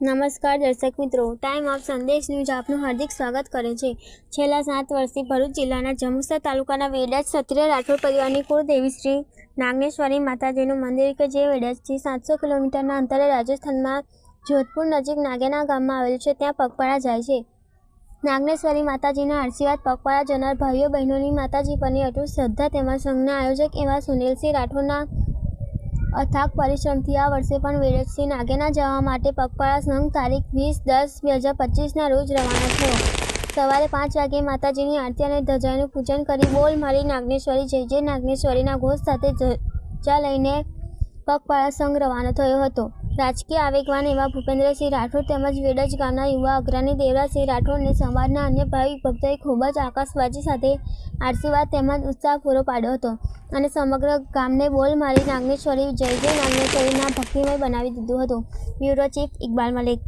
નમસ્કાર દર્શક મિત્રો, ટાઈમ ઓફ સંદેશ ન્યૂઝ આપનું હાર્દિક સ્વાગત કરે છે। છેલ્લા 7 વર્ષથી ભરૂચ જિલ્લાના જંબુસર તાલુકાના વેડજ ક્ષત્રિય રાઠોડ પરિવારની કુળદેવી શ્રી નાગેશ્વરી માતાજીનું મંદિર કે જે વેડજથી 700 કિલોમીટરના અંતરે રાજસ્થાનમાં જોધપુર નજીક નાગેના ગામમાં આવેલું છે, ત્યાં પગપાળા જાય છે। નાગેશ્વરી માતાજીના આશીર્વાદ પગપાળા જનાર ભાઈઓ બહેનોની માતાજી પરની અટૂટ શ્રદ્ધા તેમજ સંઘના આયોજક એવા સુનિલસિંહ રાઠોડના અથાગ પરિશ્રમથી આ વર્ષે પણ વેડજથી નાગેના જવા માટે પગપાળા સંઘ તારીખ 20/10/2025ના રોજ રવાના થયો। સવારે 5 વાગ્યે માતાજીની આરતી અને ધજાનું પૂજન કરી બોલ મારી નાગેશ્વરી જય જય નાગેશ્વરીના ઘોષ સાથે ધજા લઈને પગપાળા સંઘ રવાના થયો હતો। રાજકીય આગેવાન એવા ભૂપેન્દ્રસિંહ રાઠોડ તેમજ વેડજ ગામના યુવા અગ્રણી દેવરાજસિંહ રાઠોડને સમાજના અન્ય ભાવિક ભક્તોએ ખૂબ જ આકાશબાજી સાથે આશીર્વાદ તેમજ ઉત્સાહ પૂરો પાડ્યો હતો અને સમગ્ર ગામને બોલ મારી નાગેશ્વરી જય જય નાગેશ્વરીના ભક્તિમય બનાવી દીધું હતું। Bureau chief Iqbal Malik.